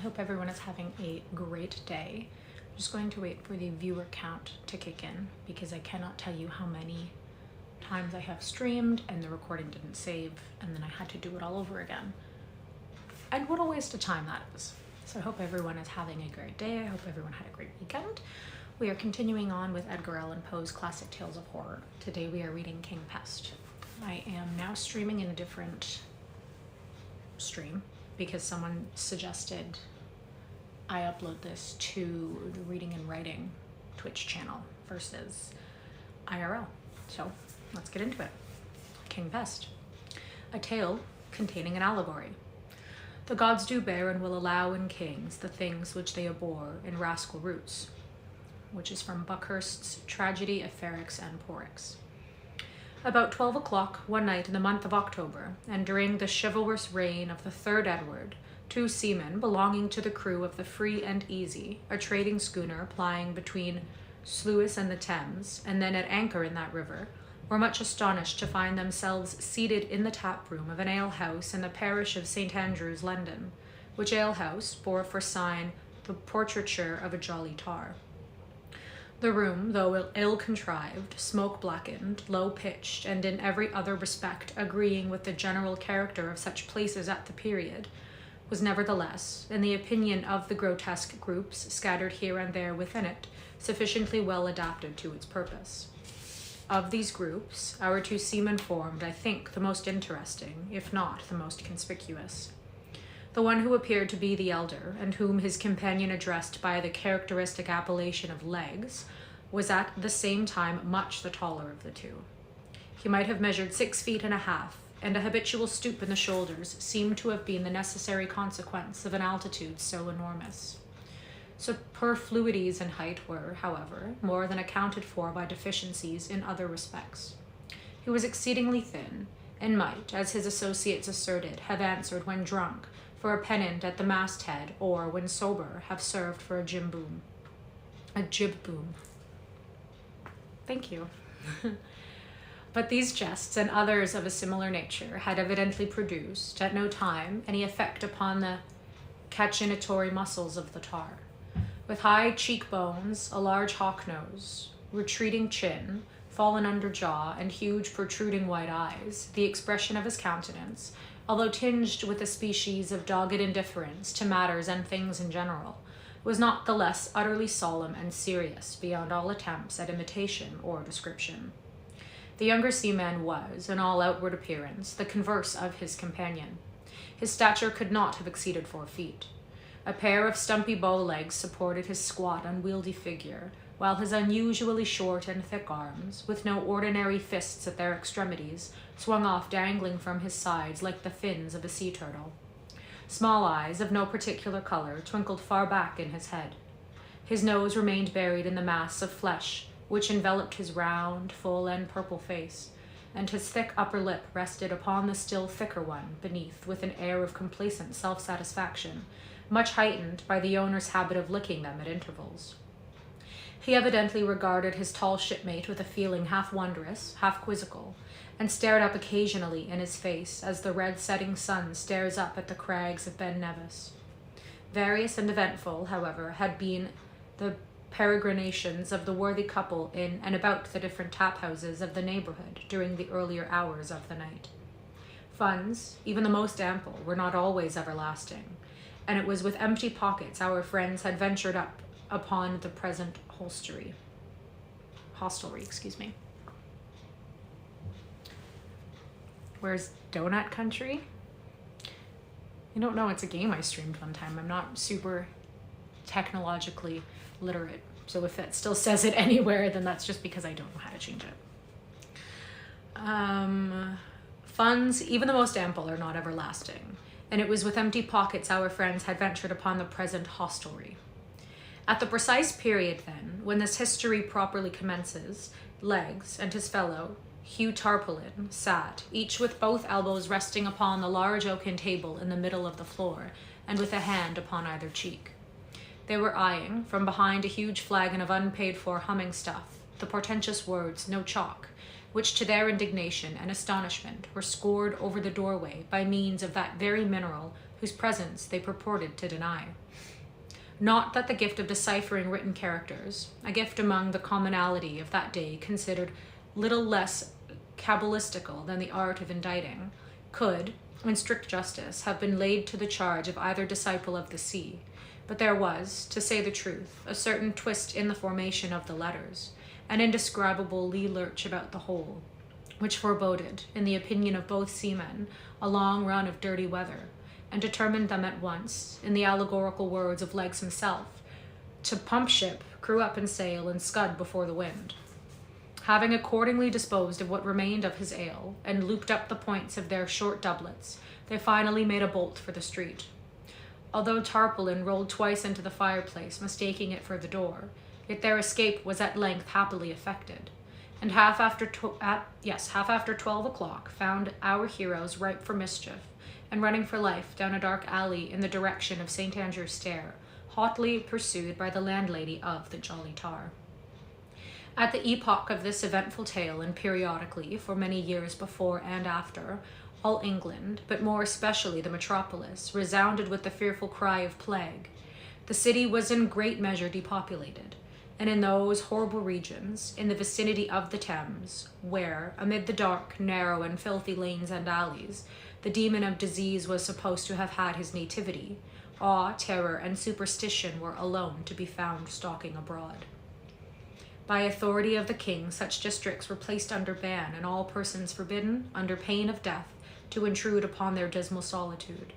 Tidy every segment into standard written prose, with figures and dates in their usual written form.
I hope everyone is having a great day. I'm just going to wait for the viewer count to kick in because I cannot tell you how many times I have streamed and the recording didn't save and then I had to do it all over again. And what a waste of time that is. So I hope everyone is having a great day. I hope everyone had a great weekend. We are continuing on with Edgar Allan Poe's classic tales of horror. Today we are reading King Pest. I am now streaming in a different stream because someone suggested I upload this to the Reading and Writing Twitch channel versus IRL. So let's get into it. King Pest. A tale containing an allegory. The gods do bear and will allow in kings the things which they abhor in rascal roots, which is from Buckhurst's Tragedy of Ferrex and Porrex. About 12 o'clock one night in the month of October, and during the chivalrous reign of the 3rd Edward, 2 seamen belonging to the crew of the Free and Easy, a trading schooner plying between Sluis and the Thames, and then at anchor in that river, were much astonished to find themselves seated in the tap-room of an alehouse in the parish of St. Andrews, London, which alehouse bore for sign the portraiture of a jolly tar. The room, though ill-contrived, smoke-blackened, low-pitched, and in every other respect agreeing with the general character of such places at the period, was nevertheless, in the opinion of the grotesque groups scattered here and there within it, sufficiently well adapted to its purpose. Of these groups, our 2 seamen formed, I think, the most interesting, if not the most conspicuous. The one who appeared to be the elder, and whom his companion addressed by the characteristic appellation of Legs, was at the same time much the taller of the 2. He might have measured 6 feet and a half, and a habitual stoop in the shoulders seemed to have been the necessary consequence of an altitude so enormous. Superfluities in height were, however, more than accounted for by deficiencies in other respects. He was exceedingly thin, and might, as his associates asserted, have answered when drunk for a pennant at the masthead, or, when sober, have served for a jib boom. A jib boom. Thank you. But these jests and others of a similar nature had evidently produced, at no time, any effect upon the cachinatory muscles of the tar. With high cheekbones, a large hawk nose, retreating chin, fallen under jaw, and huge protruding white eyes, the expression of his countenance, although tinged with a species of dogged indifference to matters and things in general, was not the less utterly solemn and serious beyond all attempts at imitation or description. The younger seaman was, in all outward appearance, the converse of his companion. His stature could not have exceeded 4 feet. A pair of stumpy bow legs supported his squat, unwieldy figure, while his unusually short and thick arms, with no ordinary fists at their extremities, swung off dangling from his sides like the fins of a sea turtle. Small eyes, of no particular color, twinkled far back in his head. His nose remained buried in the mass of flesh which enveloped his round, full, and purple face, and his thick upper lip rested upon the still thicker one beneath with an air of complacent self-satisfaction, much heightened by the owner's habit of licking them at intervals. He evidently regarded his tall shipmate with a feeling half wondrous, half quizzical, and stared up occasionally in his face as the red setting sun stares up at the crags of Ben Nevis. Various and eventful, however, had been the peregrinations of the worthy couple in and about the different tap-houses of the neighborhood during the earlier hours of the night. Funds, even the most ample, were not always everlasting, and it was with empty pockets our friends had ventured up upon the present hostelry. Where's Donut Country? I don't know, it's a game I streamed one time. I'm not super technologically literate, so if it still says it anywhere, then that's just because I don't know how to change it. Funds, even the most ample, are not everlasting, and it was with empty pockets our friends had ventured upon the present hostelry. At the precise period, then, when this history properly commences, Legs and his fellow, Hugh Tarpaulin, sat, each with both elbows resting upon the large oaken table in the middle of the floor, and with a hand upon either cheek. They were eyeing, from behind a huge flagon of unpaid-for humming stuff, the portentous words, "No chalk," which to their indignation and astonishment were scored over the doorway by means of that very mineral whose presence they purported to deny. Not that the gift of deciphering written characters, a gift among the commonalty of that day considered little less cabalistical than the art of inditing, could, in strict justice, have been laid to the charge of either disciple of the sea, but there was, to say the truth, a certain twist in the formation of the letters, an indescribable lee lurch about the whole, which foreboded, in the opinion of both seamen, a long run of dirty weather, and determined them at once, in the allegorical words of Legge himself, to pump ship, crew up and sail, and scud before the wind. Having accordingly disposed of what remained of his ale, and looped up the points of their short doublets, they finally made a bolt for the street. Although Tarpaulin rolled twice into the fireplace, mistaking it for the door, yet their escape was at length happily effected, and half after 12 o'clock found our heroes ripe for mischief, and running for life down a dark alley in the direction of St. Andrew's Stair, hotly pursued by the landlady of the Jolly Tar. At the epoch of this eventful tale, and periodically, for many years before and after, all England, but more especially the metropolis, resounded with the fearful cry of plague. The city was in great measure depopulated, and in those horrible regions, in the vicinity of the Thames, where, amid the dark, narrow, and filthy lanes and alleys, the demon of disease was supposed to have had his nativity, awe, terror, and superstition were alone to be found stalking abroad. By authority of the king, such districts were placed under ban, and all persons forbidden, under pain of death, to intrude upon their dismal solitude.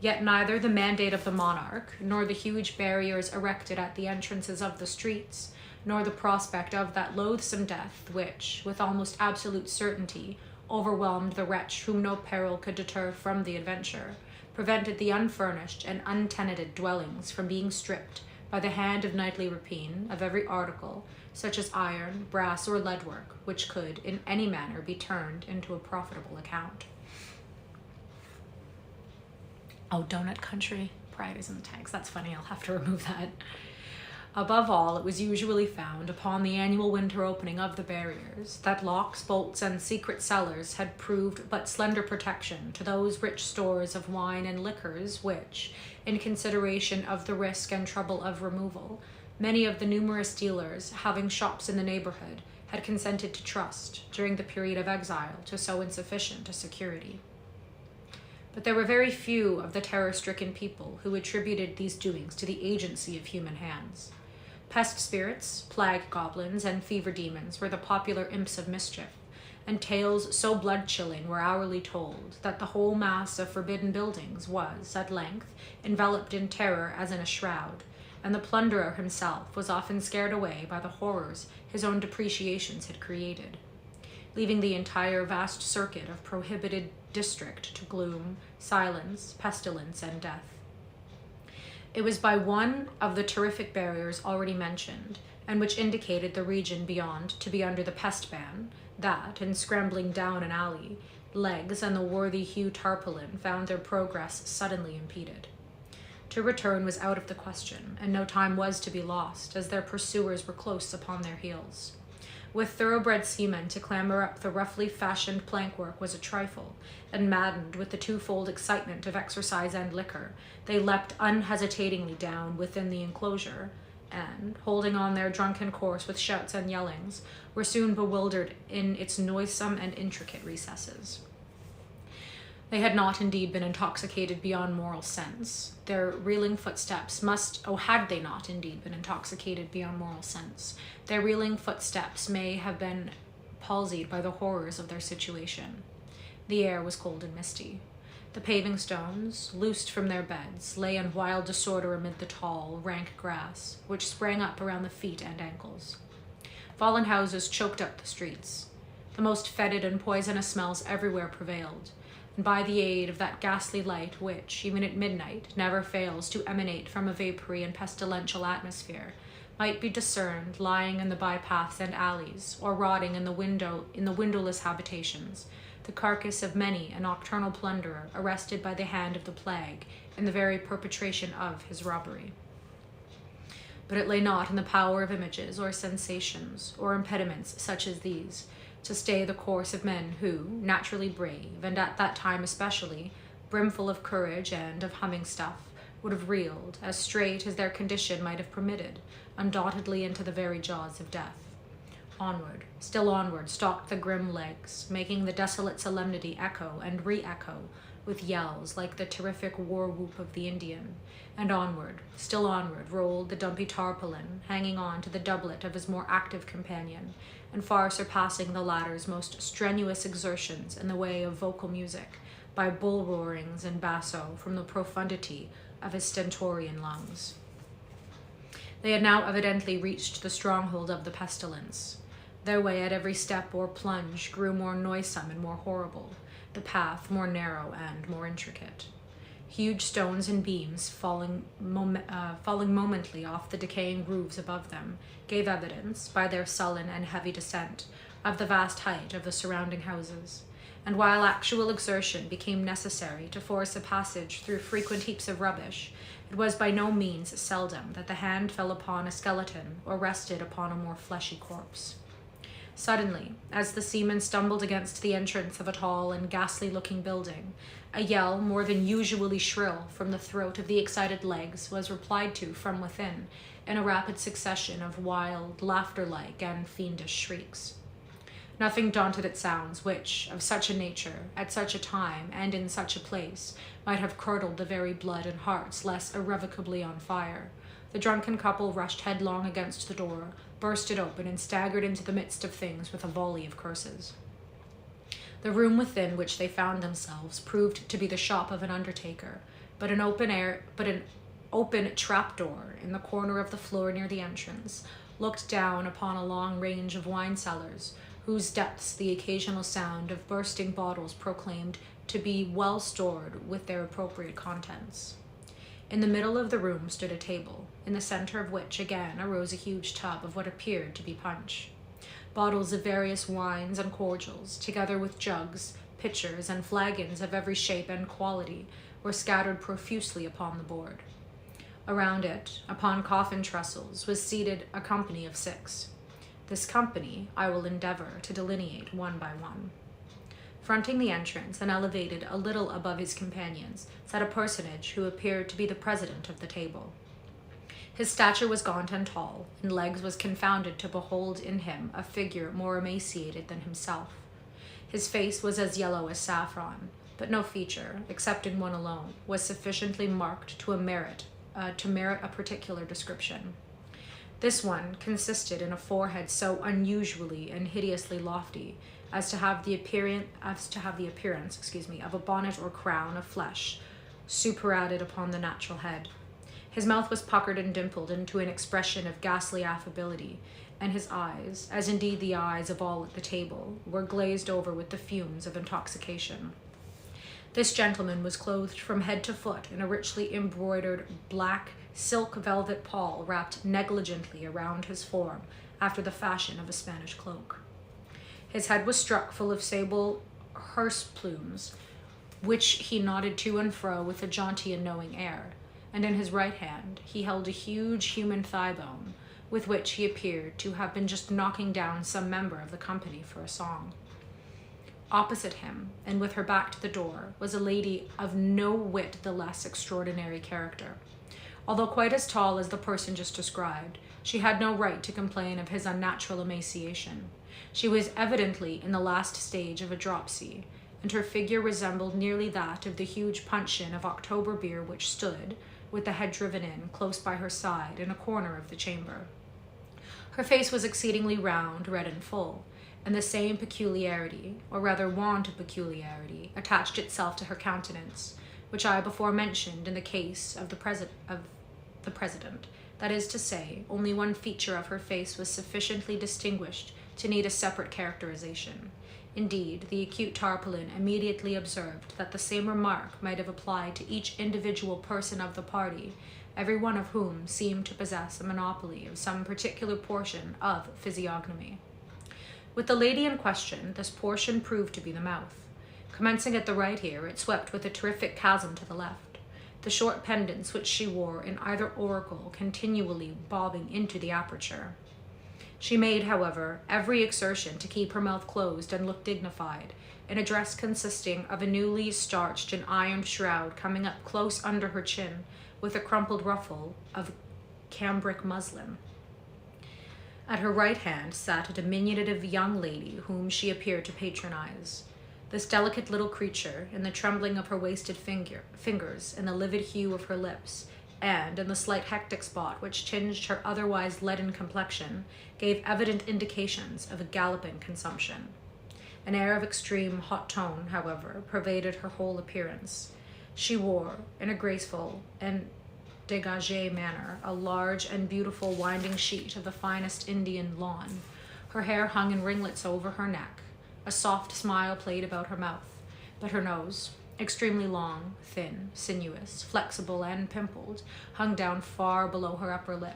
Yet neither the mandate of the monarch, nor the huge barriers erected at the entrances of the streets, nor the prospect of that loathsome death which, with almost absolute certainty, overwhelmed the wretch whom no peril could deter from the adventure, prevented the unfurnished and untenanted dwellings from being stripped by the hand of nightly rapine of every article, such as iron, brass, or leadwork, which could in any manner be turned into a profitable account. Oh, donut country. Pride is in the tags. That's funny. I'll have to remove that. Above all, it was usually found, upon the annual winter opening of the barriers, that locks, bolts, and secret cellars had proved but slender protection to those rich stores of wine and liquors which, in consideration of the risk and trouble of removal, many of the numerous dealers, having shops in the neighborhood, had consented to trust, during the period of exile, to so insufficient a security. But there were very few of the terror-stricken people who attributed these doings to the agency of human hands. Pest spirits, plague goblins, and fever demons were the popular imps of mischief, and tales so blood-chilling were hourly told that the whole mass of forbidden buildings was, at length, enveloped in terror as in a shroud, and the plunderer himself was often scared away by the horrors his own depreciations had created, leaving the entire vast circuit of prohibited district to gloom, silence, pestilence, and death. It was by one of the terrific barriers already mentioned, and which indicated the region beyond to be under the pest ban, that, in scrambling down an alley, Legge and the worthy Hugh Tarpaulin found their progress suddenly impeded. To return was out of the question, and no time was to be lost, as their pursuers were close upon their heels. With thoroughbred seamen to clamber up the roughly fashioned plankwork was a trifle, and maddened with the twofold excitement of exercise and liquor, they leapt unhesitatingly down within the enclosure, and, holding on their drunken course with shouts and yellings, were soon bewildered in its noisome and intricate recesses. They had not indeed been intoxicated beyond moral sense. Their reeling footsteps had they not indeed been intoxicated beyond moral sense, their reeling footsteps may have been palsied by the horrors of their situation. The air was cold and misty. The paving stones, loosed from their beds, lay in wild disorder amid the tall, rank grass, which sprang up around the feet and ankles. Fallen houses choked up the streets. The most fetid and poisonous smells everywhere prevailed, and by the aid of that ghastly light which, even at midnight, never fails to emanate from a vapory and pestilential atmosphere, might be discerned lying in the bypaths and alleys, or rotting in the windowless habitations, the carcass of many a nocturnal plunderer arrested by the hand of the plague in the very perpetration of his robbery. But it lay not in the power of images or sensations or impediments such as these to stay the course of men who, naturally brave, and at that time especially, brimful of courage and of humming stuff, would have reeled, as straight as their condition might have permitted, undauntedly into the very jaws of death. Onward, still onward, stalked the grim legs, making the desolate solemnity echo and re-echo with yells like the terrific war whoop of the Indian. And onward, still onward, rolled the dumpy tarpaulin, hanging on to the doublet of his more active companion, and far surpassing the latter's most strenuous exertions in the way of vocal music, by bull-roarings and basso from the profundity of his stentorian lungs. They had now evidently reached the stronghold of the pestilence. Their way at every step or plunge grew more noisome and more horrible, the path more narrow and more intricate. Huge stones and beams falling momently off the decaying roofs above them gave evidence, by their sullen and heavy descent, of the vast height of the surrounding houses, and while actual exertion became necessary to force a passage through frequent heaps of rubbish, it was by no means seldom that the hand fell upon a skeleton or rested upon a more fleshy corpse. Suddenly, as the seamen stumbled against the entrance of a tall and ghastly-looking building, a yell more than usually shrill from the throat of the excited legs was replied to from within in a rapid succession of wild, laughter-like, and fiendish shrieks. Nothing daunted at sounds which, of such a nature, at such a time, and in such a place, might have curdled the very blood and hearts less irrevocably on fire. The drunken couple rushed headlong against the door, burst it open, and staggered into the midst of things with a volley of curses. The room within which they found themselves proved to be the shop of an undertaker, but an open trapdoor in the corner of the floor near the entrance looked down upon a long range of wine cellars, whose depths the occasional sound of bursting bottles proclaimed to be well stored with their appropriate contents. In the middle of the room stood a table, in the center of which again arose a huge tub of what appeared to be punch. Bottles of various wines and cordials, together with jugs, pitchers, and flagons of every shape and quality, were scattered profusely upon the board. Around it, upon coffin trestles, was seated a company of 6. This company I will endeavor to delineate one by one. Fronting the entrance, and elevated a little above his companions, sat a personage who appeared to be the president of the table. His stature was gaunt and tall, and legs was confounded to behold in him a figure more emaciated than himself. His face was as yellow as saffron, but no feature, except in one alone, was sufficiently marked to merit a particular description. This one consisted in a forehead so unusually and hideously lofty as to have the appearance, of a bonnet or crown of flesh superadded upon the natural head. His mouth was puckered and dimpled into an expression of ghastly affability, and his eyes, as indeed the eyes of all at the table, were glazed over with the fumes of intoxication. This gentleman was clothed from head to foot in a richly embroidered black silk velvet pall wrapped negligently around his form after the fashion of a Spanish cloak. His head was struck full of sable hearse plumes, which he nodded to and fro with a jaunty and knowing air, and in his right hand he held a huge human thigh bone, with which he appeared to have been just knocking down some member of the company for a song. Opposite him, and with her back to the door, was a lady of no whit the less extraordinary character. Although quite as tall as the person just described, she had no right to complain of his unnatural emaciation. She was evidently in the last stage of a dropsy, and her figure resembled nearly that of the huge puncheon of October beer which stood, with the head driven in, close by her side in a corner of the chamber. Her face was exceedingly round, red, and full, and the same peculiarity, or rather want of peculiarity, attached itself to her countenance, which I before mentioned in the case of the president. That is to say, only one feature of her face was sufficiently distinguished to need a separate characterization. Indeed, the acute tarpaulin immediately observed that the same remark might have applied to each individual person of the party, every one of whom seemed to possess a monopoly of some particular portion of physiognomy. With the lady in question, this portion proved to be the mouth. Commencing at the right ear, it swept with a terrific chasm to the left, the short pendants which she wore in either auricle continually bobbing into the aperture. She made, however, every exertion to keep her mouth closed and look dignified, in a dress consisting of a newly starched and ironed shroud coming up close under her chin, with a crumpled ruffle of cambric muslin. At her right hand sat a diminutive young lady whom she appeared to patronize. This delicate little creature, in the trembling of her wasted fingers, in the livid hue of her lips, and in the slight hectic spot which tinged her otherwise leaden complexion, gave evident indications of a galloping consumption. An air of extreme hot tone, however, pervaded her whole appearance. She wore, in a graceful and dégagé manner, a large and beautiful winding sheet of the finest Indian lawn. Her hair hung in ringlets over her neck. A soft smile played about her mouth, but her nose, extremely long, thin, sinuous, flexible, and pimpled, hung down far below her upper lip,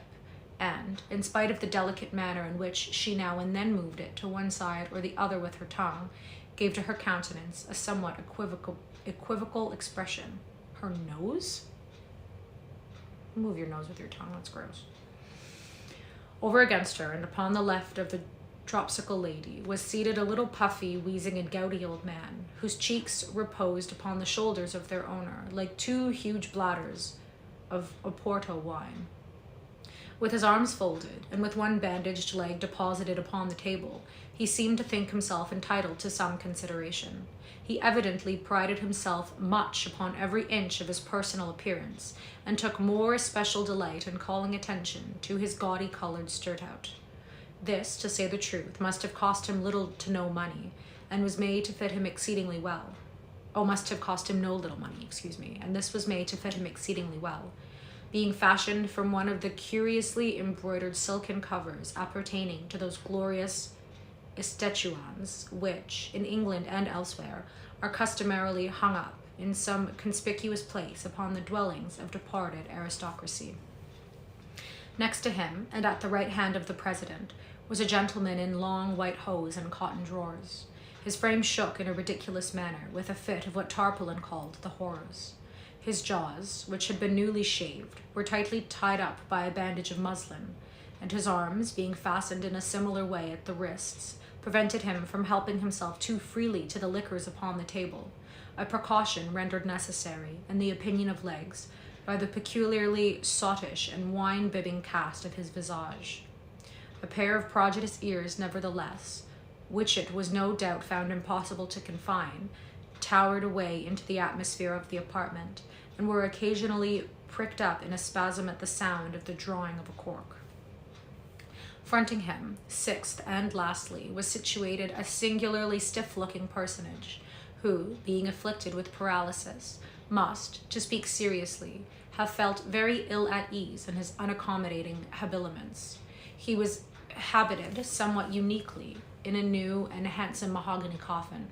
and, in spite of the delicate manner in which she now and then moved it to one side or the other with her tongue, gave to her countenance a somewhat equivocal expression. Her nose? Move your nose with your tongue, that's gross. Over against her, and upon the left of the dropsical lady, was seated a little puffy, wheezing, and gouty old man, whose cheeks reposed upon the shoulders of their owner, like two huge bladders of Oporto wine. With his arms folded, and with one bandaged leg deposited upon the table, he seemed to think himself entitled to some consideration. He evidently prided himself much upon every inch of his personal appearance, and took more especial delight in calling attention to his gaudy-colored skirt-out. This, to say the truth, must have cost him little to no money, and was made to fit him exceedingly well. Must have cost him no little money, and this was made to fit him exceedingly well, being fashioned from one of the curiously embroidered silken covers appertaining to those glorious estetouans which, in England and elsewhere, are customarily hung up in some conspicuous place upon the dwellings of departed aristocracy. Next to him, and at the right hand of the president, was a gentleman in long white hose and cotton drawers. His frame shook in a ridiculous manner with a fit of what Tarpaulin called the horrors. His jaws, which had been newly shaved, were tightly tied up by a bandage of muslin, and his arms, being fastened in a similar way at the wrists, prevented him from helping himself too freely to the liquors upon the table, a precaution rendered necessary, in the opinion of Legs, by the peculiarly sottish and wine-bibbing cast of his visage. A pair of prodigious ears, nevertheless, which it was no doubt found impossible to confine, towered away into the atmosphere of the apartment, and were occasionally pricked up in a spasm at the sound of the drawing of a cork. Fronting him, sixth and lastly, was situated a singularly stiff-looking personage, who, being afflicted with paralysis, must, to speak seriously, have felt very ill at ease in his unaccommodating habiliments. He was habited somewhat uniquely in a new and handsome mahogany coffin.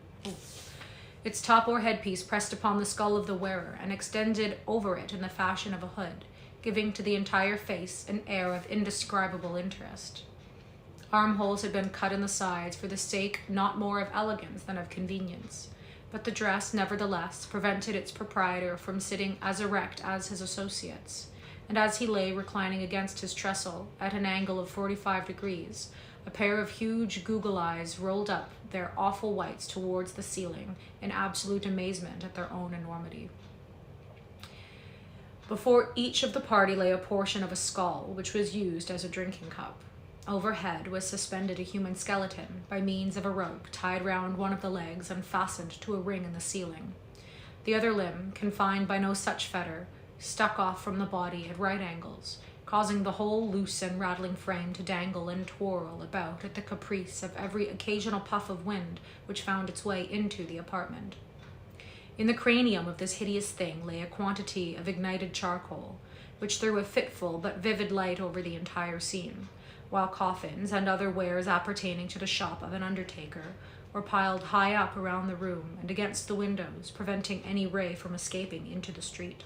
Its top or headpiece pressed upon the skull of the wearer and extended over it in the fashion of a hood, giving to the entire face an air of indescribable interest. Armholes had been cut in the sides for the sake not more of elegance than of convenience, but the dress, nevertheless, prevented its proprietor from sitting as erect as his associates, and as he lay reclining against his trestle at an angle of 45 degrees, a pair of huge Google eyes rolled up their awful whites towards the ceiling in absolute amazement at their own enormity. Before each of the party lay a portion of a skull, which was used as a drinking cup. Overhead was suspended a human skeleton by means of a rope tied round one of the legs and fastened to a ring in the ceiling. The other limb, confined by no such fetter, stuck off from the body at right angles, causing the whole loose and rattling frame to dangle and twirl about at the caprice of every occasional puff of wind which found its way into the apartment. In the cranium of this hideous thing lay a quantity of ignited charcoal, which threw a fitful but vivid light over the entire scene, while coffins and other wares appertaining to the shop of an undertaker were piled high up around the room and against the windows, preventing any ray from escaping into the street.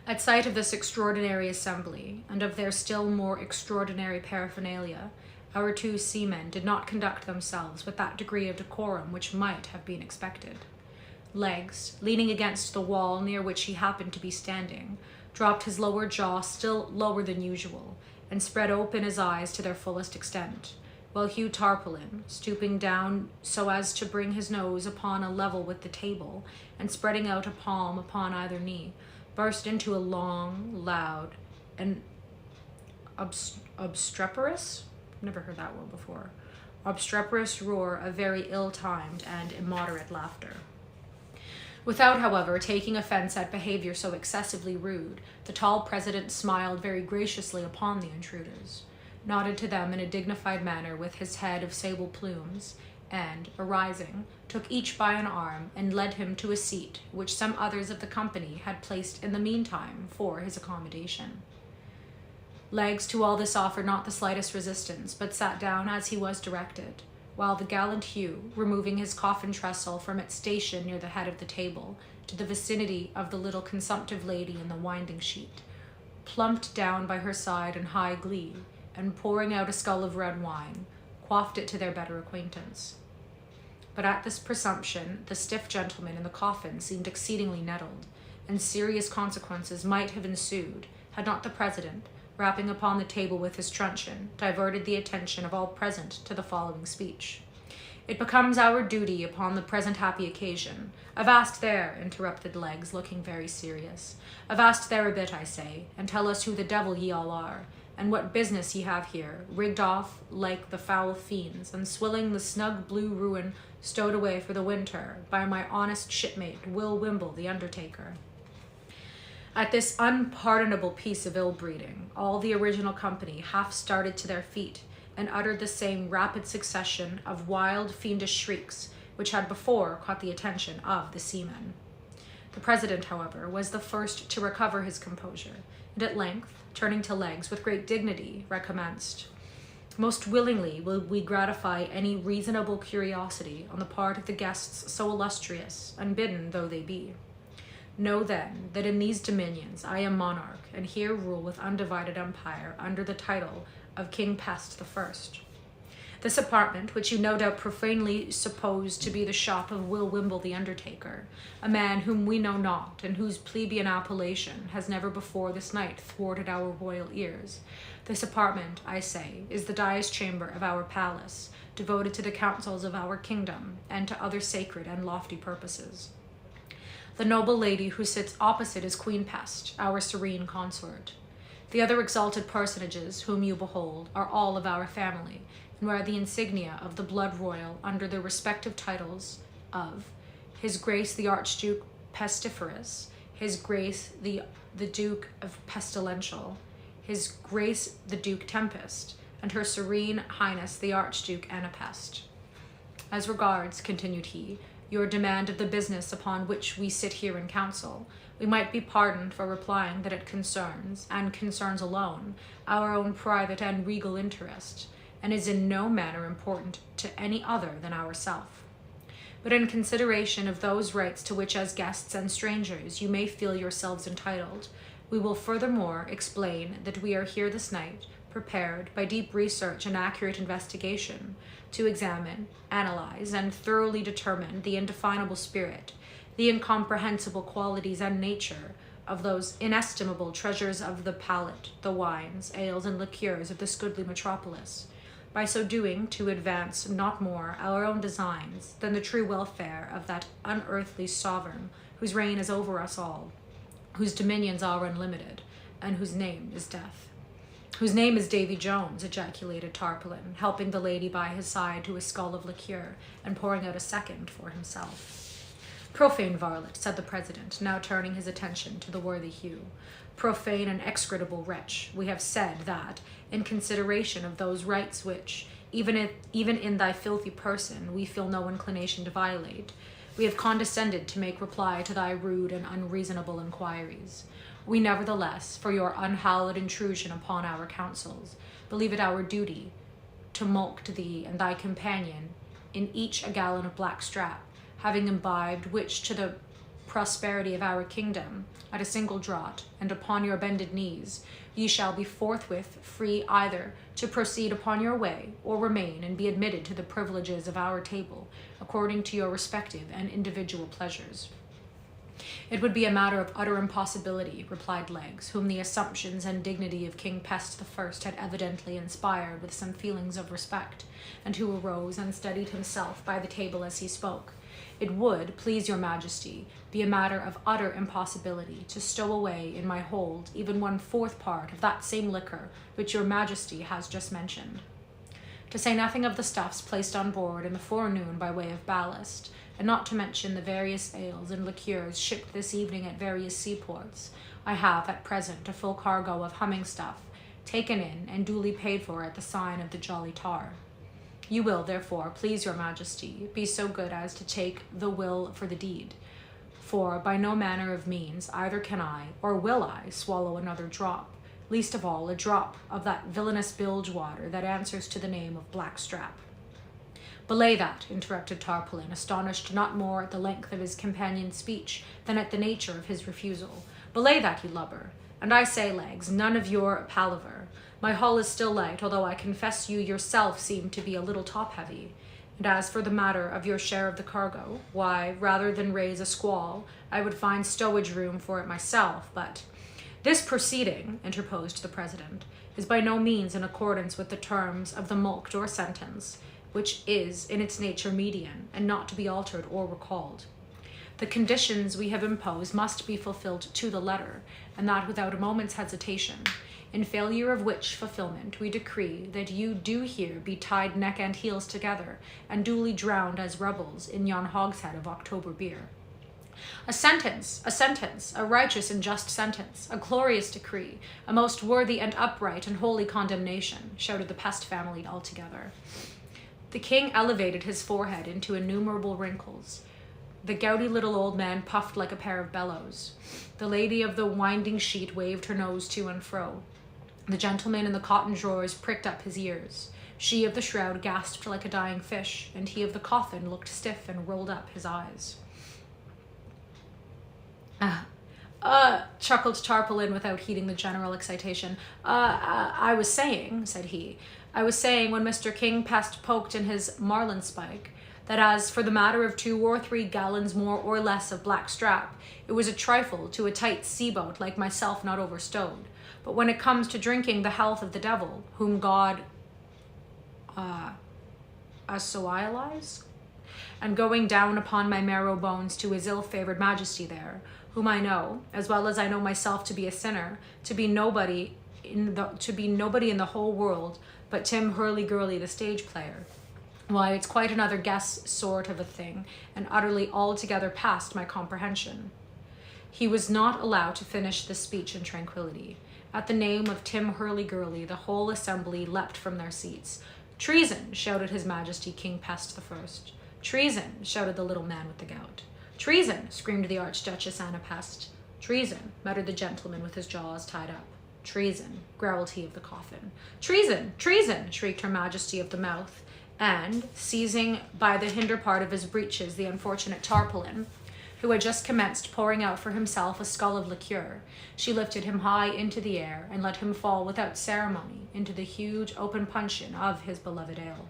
At sight of this extraordinary assembly, and of their still more extraordinary paraphernalia, our two seamen did not conduct themselves with that degree of decorum which might have been expected. Legs, leaning against the wall near which he happened to be standing, dropped his lower jaw still lower than usual, and spread open his eyes to their fullest extent, while Hugh Tarpaulin, stooping down so as to bring his nose upon a level with the table, and spreading out a palm upon either knee, burst into a long, loud, and obstreperous? Never heard that word before. Obstreperous roar of very ill-timed and immoderate laughter. Without, however, taking offense at behavior so excessively rude, the tall president smiled very graciously upon the intruders, nodded to them in a dignified manner with his head of sable plumes, and, arising, took each by an arm and led him to a seat which some others of the company had placed in the meantime for his accommodation. Legs to all this offered not the slightest resistance, but sat down as he was directed, while the gallant Hugh, removing his coffin trestle from its station near the head of the table, to the vicinity of the little consumptive lady in the winding sheet, plumped down by her side in high glee, and pouring out a scull of red wine, quaffed it to their better acquaintance. But at this presumption, the stiff gentleman in the coffin seemed exceedingly nettled, and serious consequences might have ensued, had not the president, rapping upon the table with his truncheon, diverted the attention of all present to the following speech. It becomes our duty upon the present happy occasion. Avast there, interrupted Legs, looking very serious. Avast there a bit, I say, and tell us who the devil ye all are, and what business ye have here, rigged off like the foul fiends, and swilling the snug blue ruin stowed away for the winter by my honest shipmate, Will Wimble the undertaker. At this unpardonable piece of ill-breeding, all the original company half started to their feet and uttered the same rapid succession of wild, fiendish shrieks which had before caught the attention of the seamen. The president, however, was the first to recover his composure, and at length, turning to Legs with great dignity, recommenced. Most willingly will we gratify any reasonable curiosity on the part of the guests so illustrious, unbidden though they be. Know then that in these dominions I am monarch, and here rule with undivided empire under the title of King Pest the First. This apartment, which you no doubt profanely suppose to be the shop of Will Wimble the undertaker, a man whom we know not, and whose plebeian appellation has never before this night thwarted our royal ears. This apartment, I say, is the dies chamber of our palace, devoted to the councils of our kingdom, and to other sacred and lofty purposes. The noble lady who sits opposite is Queen Pest, our serene consort. The other exalted personages whom you behold are all of our family, and wear the insignia of the blood royal under the respective titles of His Grace the Archduke Pestiferous, His Grace the Duke of Pestilential, His Grace the Duke Tempest, and Her Serene Highness the Archduke Anapest. As regards, continued he, your demand of the business upon which we sit here in council, we might be pardoned for replying that it concerns, and concerns alone, our own private and regal interest, and is in no manner important to any other than ourself. But in consideration of those rights to which as guests and strangers you may feel yourselves entitled, we will furthermore explain that we are here this night, prepared by deep research and accurate investigation, to examine, analyze, and thoroughly determine the indefinable spirit, the incomprehensible qualities and nature of those inestimable treasures of the palate, the wines, ales, and liqueurs of this goodly metropolis, by so doing to advance not more our own designs than the true welfare of that unearthly sovereign whose reign is over us all, whose dominions are unlimited, and whose name is death. Whose name is Davy Jones, ejaculated Tarpaulin, helping the lady by his side to a skull of liqueur, and pouring out a second for himself. Profane varlet, said the president, now turning his attention to the worthy Hugh. Profane and execrable wretch, we have said that, in consideration of those rights which, even in thy filthy person, we feel no inclination to violate, we have condescended to make reply to thy rude and unreasonable inquiries. We nevertheless, for your unhallowed intrusion upon our counsels, believe it our duty to mulct thee and thy companion in each a gallon of black strap, having imbibed which to the prosperity of our kingdom, at a single draught, and upon your bended knees, ye shall be forthwith free either to proceed upon your way, or remain and be admitted to the privileges of our table, according to your respective and individual pleasures. It would be a matter of utter impossibility, replied Legs, whom the assumptions and dignity of King Pest I had evidently inspired with some feelings of respect, and who arose and steadied himself by the table as he spoke. It would, please your majesty, be a matter of utter impossibility to stow away in my hold even 1/4 part of that same liquor which your majesty has just mentioned. To say nothing of the stuffs placed on board in the forenoon by way of ballast, and not to mention the various ales and liqueurs shipped this evening at various seaports, I have at present a full cargo of humming stuff, taken in and duly paid for at the sign of the Jolly Tar. You will, therefore, please your majesty, be so good as to take the will for the deed, for by no manner of means either can I, or will I, swallow another drop, least of all a drop of that villainous bilge water that answers to the name of blackstrap. Belay that, interrupted Tarpaulin, astonished not more at the length of his companion's speech than at the nature of his refusal. Belay that, you lubber. And I say, Legs, none of your palaver. My hull is still light, although I confess you yourself seem to be a little top-heavy. And as for the matter of your share of the cargo, why, rather than raise a squall, I would find stowage room for it myself, but— This proceeding, interposed the president, is by no means in accordance with the terms of the mulct or sentence, which is in its nature median, and not to be altered or recalled. The conditions we have imposed must be fulfilled to the letter, and that without a moment's hesitation, in failure of which fulfillment we decree that you do here be tied neck and heels together, and duly drowned as rebels in yon hogshead of October beer. A sentence, a righteous and just sentence, a glorious decree, a most worthy and upright and holy condemnation, shouted the Pest family altogether. The king elevated his forehead into innumerable wrinkles. The gouty little old man puffed like a pair of bellows. The lady of the winding sheet waved her nose to and fro. The gentleman in the cotton drawers pricked up his ears. She of the shroud gasped like a dying fish, and he of the coffin looked stiff and rolled up his eyes. Chuckled Tarpaulin without heeding the general excitation. I was saying, said he, when Mr. King Pest poked in his marlinspike, that as for the matter of 2 or 3 gallons more or less of black strap, it was a trifle to a tight sea-boat like myself not overstowed. But when it comes to drinking the health of the devil, whom God assoilize, and going down upon my marrow bones to his ill-favored majesty there, whom I know, as well as I know myself to be a sinner, to be nobody in the whole world but Tim Hurly-Gurly, the stage player. Why, it's quite another guess sort of a thing, and utterly altogether past my comprehension. He was not allowed to finish this speech in tranquillity. At the name of Tim Hurly-Gurly, the whole assembly leapt from their seats. Treason, shouted His Majesty King Pest I. Treason, shouted the little man with the gout. Treason, screamed the Archduchess Anna Pest. Treason, muttered the gentleman with his jaws tied up. Treason, growled he of the coffin. Treason, treason, shrieked Her Majesty of the Mouth, and, seizing by the hinder part of his breeches the unfortunate Tarpaulin, who had just commenced pouring out for himself a scull of liqueur, she lifted him high into the air and let him fall without ceremony into the huge open puncheon of his beloved ale.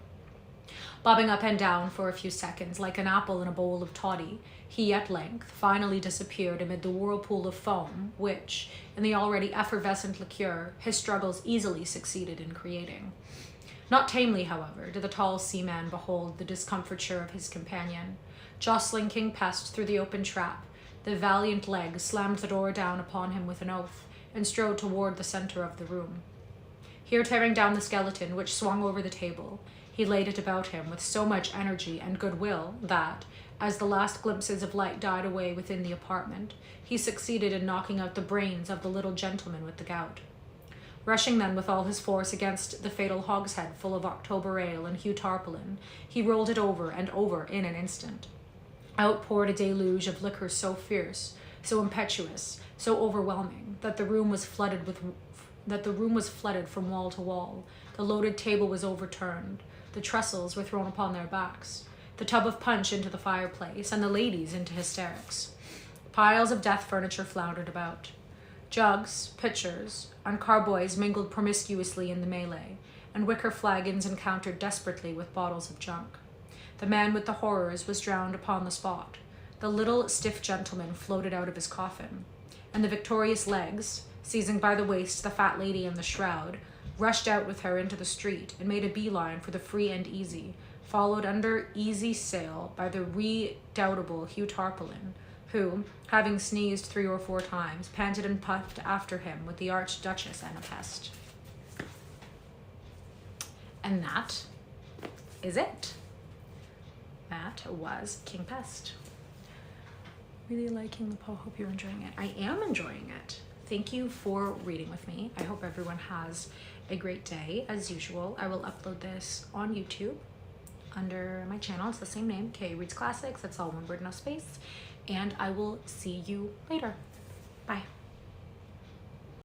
Bobbing up and down for a few seconds like an apple in a bowl of toddy, he at length finally disappeared amid the whirlpool of foam which, in the already effervescent liqueur, his struggles easily succeeded in creating. Not tamely, however, did the tall seaman behold the discomfiture of his companion. Jostling King Pest through the open trap, the valiant Legs slammed the door down upon him with an oath, and strode toward the center of the room. Here tearing down the skeleton, which swung over the table, he laid it about him with so much energy and goodwill that, as the last glimpses of light died away within the apartment, he succeeded in knocking out the brains of the little gentleman with the gout. Rushing then with all his force against the fatal hogshead full of October ale and Hugh Tarpaulin, he rolled it over and over in an instant. Out poured a deluge of liquor so fierce, so impetuous, so overwhelming, that the room was flooded from wall to wall. The loaded table was overturned. The trestles were thrown upon their backs, the tub of punch into the fireplace, and the ladies into hysterics. Piles of death furniture floundered about. Jugs, pitchers, and carboys mingled promiscuously in the melee, and wicker flagons encountered desperately with bottles of junk. The man with the horrors was drowned upon the spot. the little stiff gentleman floated out of his coffin, and the victorious legs, seizing by the waist the fat lady in the shroud, rushed out with her into the street and made a beeline for the Free and Easy, followed under easy sail by the redoubtable Hugh Tarpaulin, who, having sneezed 3 or 4 times, panted and puffed after him with the Archduchess and a Pest. And that is it. That was King Pest. Really liking the poem. Hope you're enjoying it. I am enjoying it. Thank you for reading with me. I hope everyone has a great day. As usual, I will upload this on YouTube under my channel. It's the same name, KAreadsClassics. That's all one word, no space. And I will see you later. Bye.